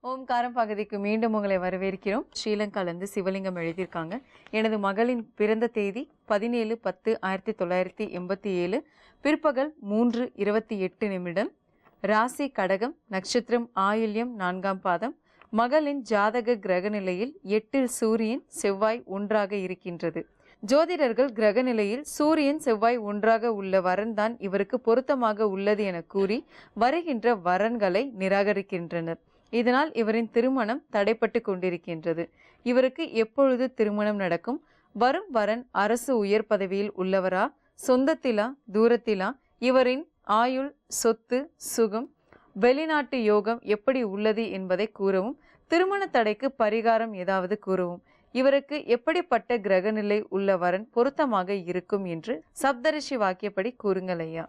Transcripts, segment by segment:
ஓம்காரம் பகுதிக்கு மீண்டும் உங்களை வரவேற்கிறோம். ஸ்ரீலங்காலேருந்து சிவலிங்கம் எழுதியிருக்காங்க. எனது மகளின் பிறந்த தேதி 17/10/1987 பிற்பகல் 3:28 ராசி கடகம், நட்சத்திரம் ஆயில்யம், 4ஆம் பாதம். மகளின் ஜாதக கிரக நிலையில் 8 சூரியன் செவ்வாய் ஒன்றாக இருக்கின்றது. ஜோதிடர்கள் கிரக நிலையில் சூரியன் செவ்வாய் ஒன்றாக உள்ள வரன் தான் இவருக்கு பொருத்தமாக உள்ளது என கூறி வருகின்ற வரன்களை நிராகரிக்கின்றனர். இதனால் இவரின் திருமணம் தடைப்பட்டு கொண்டிருக்கின்றது. இவருக்கு எப்பொழுது திருமணம் நடக்கும்? வரும் வரன் அரசு உயர் பதவியில் உள்ளவரா, சொந்தத்திலா, தூரத்திலா? இவரின் ஆயுள், சொத்து, சுகம், வெளிநாட்டு யோகம் எப்படி உள்ளது என்பதை கூறவும். திருமண தடைக்கு பரிகாரம் ஏதாவது கூறவும். இவருக்கு எப்படிப்பட்ட கிரகநிலை உள்ள வரன் பொருத்தமாக இருக்கும் என்று சப்தரிஷி வாக்கியப்படி கூறுங்கள் ஐயா.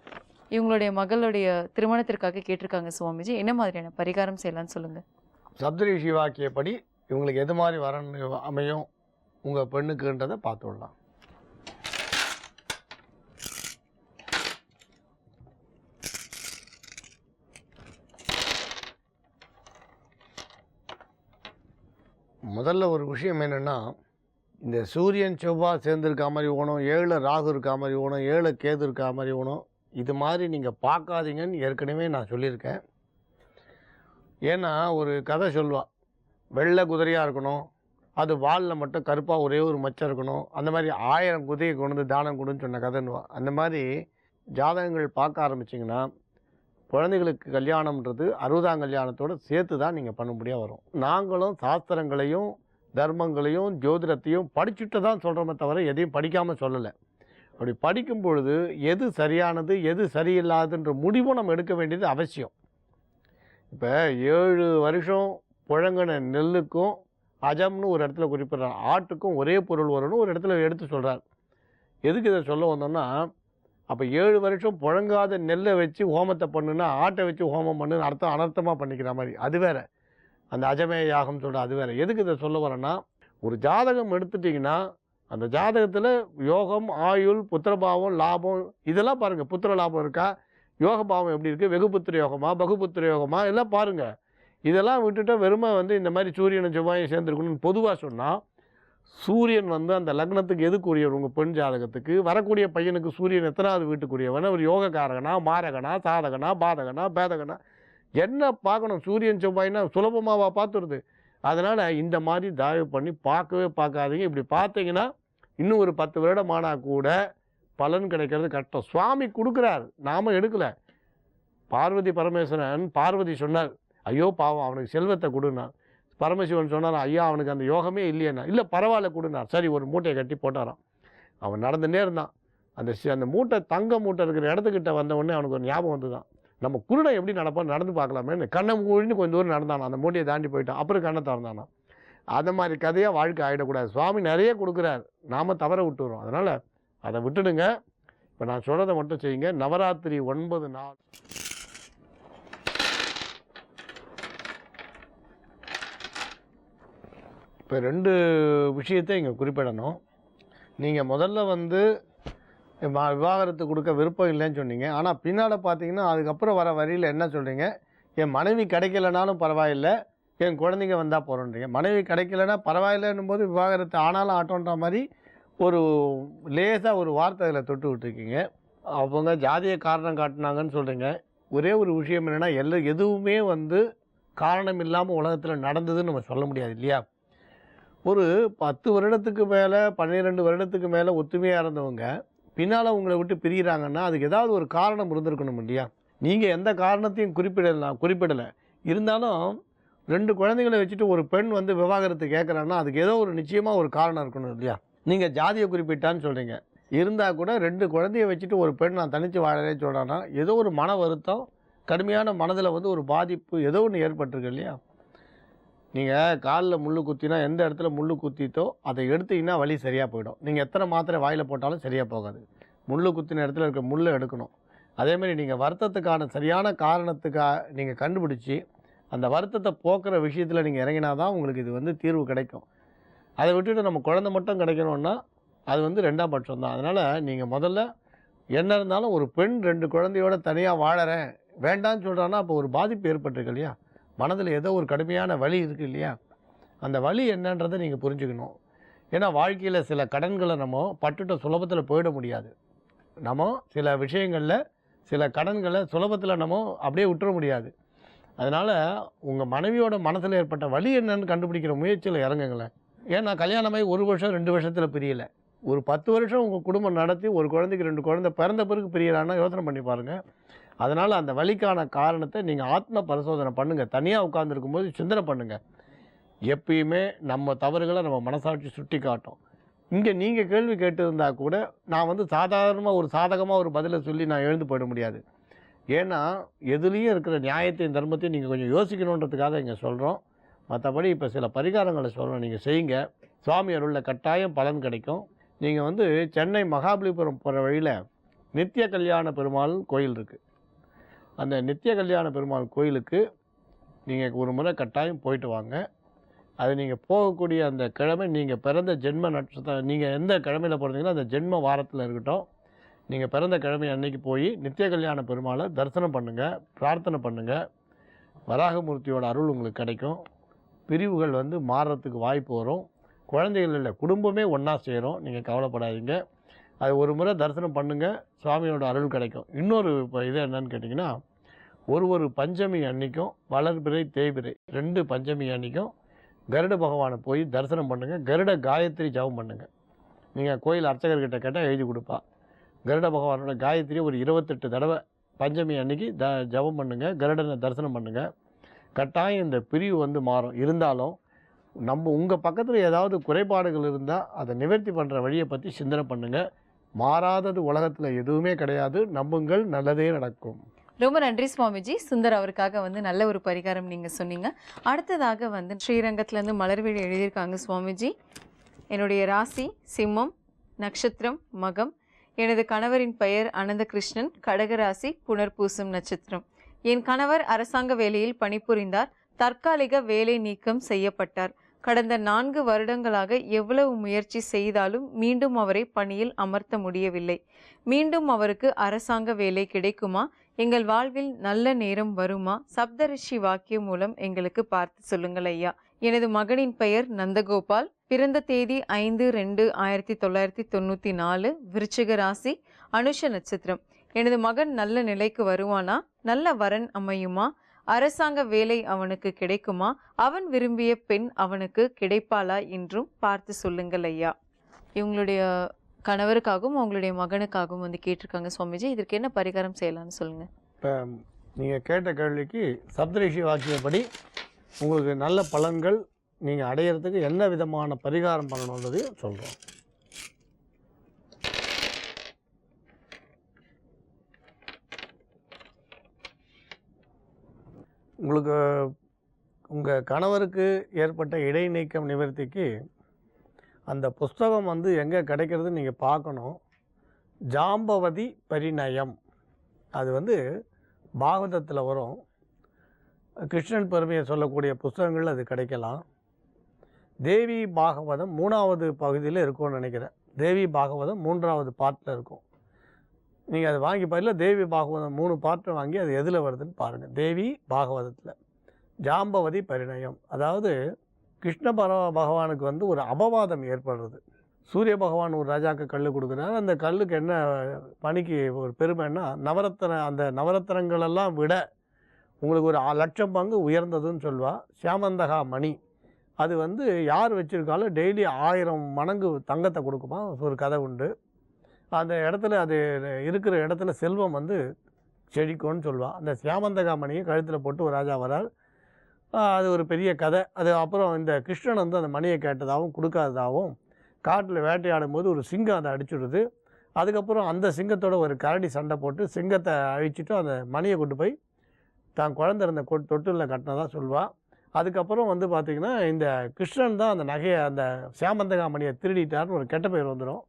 இவங்களுடைய மகளுடைய திருமணத்திற்காக கேட்டிருக்காங்க சுவாமிஜி. என்ன மாதிரியான பரிகாரம் செய்யலாம்னு சொல்லுங்க. சப்தரிஷி வாக்கியப்படி இவங்களுக்கு எது மாதிரி வரன் அமையும் உங்கள் பெண்ணுக்குன்றதை பார்த்து விடலாம். முதல்ல ஒரு விஷயம் என்னென்னா, இந்த சூரியன் செவ்வாய் சேர்ந்துருக்கா மாதிரி ஓணும், 7 ராகு இருக்கா மாதிரி ஓணும், 7 கேது இருக்கா மாதிரி ஓணும். இது மாதிரி நீங்கள் பார்க்காதீங்கன்னு ஏற்கனவே நான் சொல்லியிருக்கேன். ஏன்னா ஒரு கதை சொல்லுவாள், வெள்ளை குதிரையாக இருக்கணும், அது வாலில் மட்டும் கருப்பாக ஒரே ஒரு மச்சம் இருக்கணும், அந்த மாதிரி 1000 குதிரையை கொண்டு வந்து தானம் கொடுன்னு சொன்ன கதைன்னுவா. அந்த மாதிரி ஜாதகங்கள் பார்க்க ஆரம்பிச்சிங்கன்னா குழந்தைகளுக்கு கல்யாணம்ன்றது 60ஆம் கல்யாணத்தோடு சேர்த்து தான் நீங்கள் பண்ண முடியாது வரும். நாங்களும் சாஸ்திரங்களையும் தர்மங்களையும் ஜோதிடத்தையும் படிச்சுட்டு தான் சொல்கிறோமே தவிர எதையும் படிக்காமல் சொல்லலை. அப்படி படிக்கும் பொழுது எது சரியானது எது சரியில்லாதுன்ற முடிவும் நம்ம எடுக்க வேண்டியது அவசியம். இப்போ 7 வருஷம் புழங்கின நெல்லுக்கும் அஜம்னு ஒரு இடத்துல குறிப்பிட்றார், ஆட்டுக்கும் ஒரே பொருள் வரும்னு ஒரு இடத்துல எடுத்து சொல்கிறார். எதுக்கு இதை சொல்ல வந்தோம்னா, அப்போ 7 வருஷம் புழங்காத நெல்லை வச்சு ஹோமத்தை பண்ணுன்னா ஆட்டை வச்சு ஹோமம் பண்ணுன்னு அர்த்தம் அனர்த்தமாக பண்ணிக்கிற மாதிரி. அது வேறு, அந்த அஜமே யாகம் சொல்கிற அது வேறு. எதுக்கு இதை சொல்ல வரேன்னா, ஒரு ஜாதகம் எடுத்துட்டிங்கன்னா அந்த ஜாதகத்தில் யோகம், ஆயுள், புத்திரபாவம், லாபம் இதெல்லாம் பாருங்கள். புத்திர லாபம் இருக்கா, யோக பாவம் எப்படி இருக்குது, வெகுபுத்திர யோகமா, பகுபுத்திர யோகமா, எல்லாம் பாருங்கள். இதெல்லாம் விட்டுட்டு வெறுமை இந்த மாதிரி சூரியனும் செவ்வாயும் சேர்ந்துருக்கணும்னு பொதுவாக சொன்னால், சூரியன் அந்த லக்னத்துக்கு எதுக்குரியவர் உங்கள் பெண் ஜாதகத்துக்கு வரக்கூடிய பையனுக்கு சூரியன் எத்தனாவது வீட்டுக்குரியவன், அவர் யோகக்காரகனா, மாரகனா, சாதகனா, பாதகனா, பேதகனா, என்ன பார்க்கணும்? சூரியன் செவ்வாய்னா சுலபமாவா பார்த்துருது. அதனால் இந்த மாதிரி தயவு பண்ணி பார்க்கவே பார்க்காதீங்க. இப்படி பார்த்தீங்கன்னா இன்னும் ஒரு 10 வருடம் ஆனால் கூட பலன் கிடைக்கிறது கஷ்டம். சுவாமி கொடுக்குறார், நாம் எடுக்கலை. பார்வதி பரமேஸ்வரன், பார்வதி சொன்னார், ஐயோ பாவம் அவனுக்கு செல்வத்தை கொடுனார். பரமசிவன் சொன்னார், ஐயா அவனுக்கு அந்த யோகமே இல்லையேண்ணா. இல்லை பரவாயில்ல கொடுனார். சரி, ஒரு மூட்டையை கட்டி போட்டாரான். அவன் நடந்துனே இருந்தான். அந்த மூட்டை தங்க மூட்டை இருக்கிற இடத்துக்கிட்ட வந்த உடனே அவனுக்கு ஒரு ஞாபகம் வந்து தான், நம்ம குருடன் எப்படி நடப்பான், நடந்து பார்க்கலாமேன்னு கண்ணை மூடின்னு கொஞ்சம் தூரம் நடந்தானா. அந்த மூட்டையை தாண்டி போயிட்டான். அப்புறம் கண்ணை திறந்தானா. அந்த மாதிரி கதையாக வாழ்க்கை ஆகிடக்கூடாது. சுவாமி நிறைய கொடுக்குறார், நாம் தவற விட்டுறோம். அதனால் அதை விட்டுடுங்க. இப்போ நான் சொல்கிறத மட்டும் செய்யுங்க. நவராத்திரி 9 நாள் இப்போ 2 விஷயத்தை இங்கே குறிப்பிடணும். நீங்கள் முதல்ல விவாகரத்து கொடுக்க விருப்பம் இல்லைன்னு சொன்னீங்க. ஆனால் பின்னால் பார்த்தீங்கன்னா அதுக்கப்புறம் வர வரியில் என்ன சொல்கிறீங்க, என் மனைவி கிடைக்கலனாலும் பரவாயில்லை, என் குழந்தைங்க வந்தால் போகிறோன்றீங்க. மனைவி கிடைக்கலன்னா பரவாயில்லைன்னும் போது விவாகரத்து ஆனாலும் ஆட்டோன்ற மாதிரி ஒரு லேசாக ஒரு வார்த்தை அதில் தொட்டு விட்டுருக்கீங்க. அவங்க ஜாதிய காரணம் காட்டினாங்கன்னு சொல்கிறீங்க. ஒரே ஒரு விஷயம் என்னென்னா, எதுவுமே காரணம் இல்லாமல் உலகத்தில் நடந்ததுன்னு நம்ம சொல்ல முடியாது இல்லையா? ஒரு 10 வருடத்துக்கு மேலே 12 வருடத்துக்கு மேலே ஒத்துமையாக இருந்தவங்க பின்னால் உங்களை விட்டு பிரிகிறாங்கன்னா அதுக்கு ஏதாவது ஒரு காரணம் இருந்திருக்கணும் இல்லையா? நீங்கள் எந்த காரணத்தையும் குறிப்பிடலை. இருந்தாலும் 2 குழந்தைகளை வச்சுட்டு ஒரு பெண் விவாகரத்து கேட்குறான்னா அதுக்கு ஏதோ ஒரு நிச்சயமாக ஒரு காரணம் இருக்கணும் இல்லையா? நீங்கள் ஜாதியை குறிப்பிட்டான்னு சொல்கிறீங்க. இருந்தால் கூட 2 குழந்தைய வச்சுட்டு ஒரு பெண் நான் தனித்து வாழறேன்னு சொல்கிறான்னா ஏதோ ஒரு மன வருத்தம், கடுமையான மனதில் ஒரு பாதிப்பு ஏதோ ஒன்று ஏற்பட்டிருக்கு இல்லையா? நீங்கள் காலில் முள் குத்தினா எந்த இடத்துல முள் குத்திட்டோ அதை எடுத்தீங்கன்னா வலி சரியாக போயிடும். நீங்கள் எத்தனை மாத்திரை வாயில் போட்டாலும் சரியாக போகாது. முள் குத்தின இடத்துல இருக்க முள்ளை எடுக்கணும். அதேமாதிரி நீங்கள் வருத்தத்துக்கான சரியான காரணத்துக்காக நீங்கள் கண்டுபிடிச்சி அந்த வருத்தத்தை போக்குற விஷயத்தில் நீங்கள் இறங்கினா தான் உங்களுக்கு இது தீர்வு கிடைக்கும். அதை விட்டுட்டு நம்ம குழந்தை மட்டும் கிடைக்கணும்னா அது 2ஆம் பட்சம் தான். அதனால் நீங்கள் முதல்ல என்ன இருந்தாலும் ஒரு பெண் 2 குழந்தையோட தனியாக வாழறேன் வேண்டான்னு சொல்கிறான்னா அப்போ ஒரு பாதிப்பு ஏற்பட்டிருக்கு இல்லையா? மனதில் ஏதோ ஒரு கடுமையான வலி இருக்குது இல்லையா, அந்த வலி என்னன்றதை நீங்கள் புரிஞ்சுக்கணும். ஏன்னா வாழ்க்கையில் சில கடன்களை நம்ம பட்டுட்ட சுலபத்தில் போயிட முடியாது. நம்ம சில விஷயங்களில் சில கடன்களை சுலபத்தில் நம்ம அப்படியே விட்டுற முடியாது. அதனால் உங்கள் மனைவியோட மனசில் ஏற்பட்ட வலி என்னன்னு கண்டுபிடிக்கிற முயற்சியில் இறங்குங்களேன். ஏன்னா கல்யாணமாகி 1 வருஷம் 2 வருஷத்தில் பிரியலை, ஒரு 10 வருஷம் உங்கள் குடும்பம் நடத்தி ஒரு குழந்தைக்கு 2 குழந்தை பிறந்த பிறகு பிரியலான்னா யோசனை பண்ணி பாருங்கள். அதனால் அந்த வலிக்கான காரணத்தை நீங்கள் ஆத்ம பரிசோதனை பண்ணுங்கள். தனியாக உட்காந்துருக்கும்போது சிந்தனை பண்ணுங்கள். எப்பயுமே நம்ம தவறுகளை நம்ம மனசாட்சி சுட்டி காட்டும். இங்கே நீங்கள் கேள்வி கேட்டிருந்தா கூட நான் சாதாரணமாக ஒரு சாதகமாக ஒரு பதிலை சொல்லி நான் எழுந்து போயிட முடியாது. ஏன்னா எதுலேயும் இருக்கிற நியாயத்தையும் தர்மத்தையும் நீங்கள் கொஞ்சம் யோசிக்கணுன்றதுக்காக இங்கே சொல்கிறோம். மற்றபடி இப்போ சில பரிகாரங்களை சொல்கிறோம், நீங்கள் செய்யுங்க. சுவாமி அருளில் கட்டாயம் பலன் கிடைக்கும். நீங்கள் சென்னை மகாபலிபுரம் போகிற வழியில் நித்திய கல்யாண பெருமாள் கோயில் இருக்குது. அந்த நித்திய கல்யாண பெருமாள் கோயிலுக்கு நீங்கள் ஒரு முறை கட்டாயம் போயிட்டு வாங்க. அது நீங்கள் போகக்கூடிய அந்த கிழமை நீங்கள் பிறந்த ஜென்ம நட்சத்திரம், நீங்கள் எந்த கிழமையில் பிறந்தீங்களோ அந்த ஜென்ம வாரத்தில் இருக்கட்டும். நீங்கள் பிறந்த கிழமை அன்னைக்கு போய் நித்திய கல்யாண பெருமாளை தரிசனம் பண்ணுங்கள், பிரார்த்தனை பண்ணுங்கள். வராகமூர்த்தியோட அருள் உங்களுக்கு கிடைக்கும். பிரிவுகள் மாறுறதுக்கு வாய்ப்பு வரும். குழந்தைகள் இல்லை, குடும்பமே ஒன்றா சேரும். நீங்கள் கவலைப்படாதீங்க. அது ஒரு முறை தரிசனம் பண்ணுங்கள், சுவாமியோட அருள் கிடைக்கும். இன்னொரு இது என்னன்னு கேட்டிங்கன்னா, ஒரு பஞ்சமி அன்றைக்கும் வளர்பிறை தேய்பிறை 2 பஞ்சமி அன்றைக்கும் கருட பகவானை போய் தரிசனம் பண்ணுங்கள். கருட காயத்ரி ஜபம் பண்ணுங்கள். நீங்கள் கோயில் அர்ச்சகர்கிட்ட கேட்டால் எழுதி கொடுப்பா. கருட பகவானோட காயத்ரி ஒரு 28 தடவை பஞ்சமி அன்னைக்கு ஜபம் பண்ணுங்கள், கருடனை தரிசனம் பண்ணுங்கள். கட்டாயம் இந்த பிரிவு மாறும். இருந்தாலும் உங்கள் பக்கத்தில் ஏதாவது குறைபாடுகள் இருந்தால் அதை நிவர்த்தி பண்ணுற வழியை பற்றி சிந்தனை பண்ணுங்கள். மாறாதது உலகத்தில் எதுவுமே கிடையாது. நம்புங்கள், நல்லதே நடக்கும். ரொம்ப நன்றி சுவாமிஜி. சுந்தர் அவருக்காக நல்ல ஒரு பரிகாரம் நீங்கள் சொன்னீங்க. அடுத்ததாக ஸ்ரீரங்கத்துலேருந்து மலர்விழி எழுதியிருக்காங்க. சுவாமிஜி, என்னுடைய ராசி சிம்மம், நட்சத்திரம் மகம், எனது கணவரின் பெயர் அனந்தகிருஷ்ணன், கடகராசி, புனர்பூசம் நட்சத்திரம். என் கணவர் அரசாங்க வேலையில் பணிபுரிந்தார். தற்காலிக வேலை நீக்கம் செய்யப்பட்டார். கடந்த 4 வருடங்களாக எவ்வளவு முயற்சி செய்தாலும் மீண்டும் அவரை பணியில் அமர்த்த முடியவில்லை. மீண்டும் அவருக்கு அரசாங்க வேலை கிடைக்குமா? எங்கள் வாழ்வில் நல்ல நேரம் வருமா? சப்தரிஷி வாக்கியம் மூலம் எங்களுக்கு பார்த்து சொல்லுங்கள் ஐயா. எனது மகனின் பெயர் நந்தகோபால். பிறந்த தேதி 5/2/1994, விருச்சிக ராசி, அனுஷ நட்சத்திரம். எனது மகன் நல்ல நிலைக்கு வருவானா? நல்ல வரன் அமையுமா? அரசாங்க வேலை அவனுக்கு கிடைக்குமா? அவன் விரும்பிய பெண் அவனுக்கு கிடைப்பாளா என்றும் பார்த்து சொல்லுங்கள் ஐயா. இவங்களுடைய கணவருக்காகவும் அவங்களுடைய மகனுக்காகவும் கேட்டிருக்காங்க. சுவாமிஜி, இதற்கு என்ன பரிகாரம் செய்யலாம்னு சொல்லுங்கள். இப்போ நீங்கள் கேட்ட கேள்விக்கு சப்தரிஷி வாக்கியப்படி உங்களுக்கு நல்ல பலன்கள் நீங்கள் அடையிறதுக்கு என்ன விதமான பரிகாரம் பண்ணணுன்றதையும் சொல்கிறோம். உங்களுக்கு உங்கள் கணவருக்கு ஏற்பட்ட இடைநீக்கம் நிவர்த்திக்கு அந்த புஸ்தகம் எங்கே கிடைக்கிறதுன்னு நீங்கள் பார்க்கணும். ஜாம்பவதி பரிணயம், அது பாகவதத்தில் வரும். கிருஷ்ணன் பெருமையை சொல்லக்கூடிய புஸ்தகங்கள் அது கிடைக்கலாம். தேவி பாகவதம் 3வது பகுதியில் இருக்கும்னு நினைக்கிறேன். தேவி பாகவதம் 3வது பார்ட்டில் இருக்கும். நீங்கள் அதை வாங்கி பாருங்கள். தேவி பாகவதம் 3 பார்ட்டை வாங்கி அது எதில் வருதுன்னு பாருங்கள். தேவி பாகவதத்தில் ஜாம்பவதி பரிணயம், அதாவது கிருஷ்ண பகவானுக்கு ஒரு அபவாதம் ஏற்படுறது. சூரிய பகவான் ஒரு ராஜாவுக்கு கல் கொடுக்குறாரு. அந்த கல்லுக்கு என்ன பணிக்கு ஒரு பெருமைன்னா, அந்த நவரத்தினங்களெல்லாம் விட உங்களுக்கு ஒரு 1,00,000 பங்கு உயர்ந்ததுன்னு சொல்லுவா. சியாமந்தகா மணி, அது யார் வச்சுருக்காலும் டெய்லி 1000 மடங்கு தங்கத்தை கொடுக்குமா ஒரு கதை உண்டு. அந்த இடத்துல அது இருக்கிற இடத்துல செல்வம் செழிக்கும்னு சொல்லுவாள். அந்த சியாமந்தகா மணியை கழுத்தில் போட்டு ஒரு ராஜா வரார். அது ஒரு பெரிய கதை. அது அப்புறம் இந்த கிருஷ்ணன் அந்த மணியை கேட்டதாகவும் கொடுக்காததாகவும் காட்டில் வேட்டையாடும் போது ஒரு சிங்கம் அதை அடிச்சுடுது. அதுக்கப்புறம் அந்த சிங்கத்தோட ஒரு கரடி சண்டை போட்டு சிங்கத்தை அழிச்சிட்டு அந்த மணியை கொண்டு போய் தான் குழந்தை இருந்த தொட்டிலில் கட்டினதாக சொல்லுவாள். அதுக்கப்புறம் பார்த்திங்கன்னா இந்த கிருஷ்ணன் தான் அந்த நகையை, அந்த சியாமந்தகா மணியை திருடிட்டார்னு ஒரு கெட்ட பேர் வந்துடும்.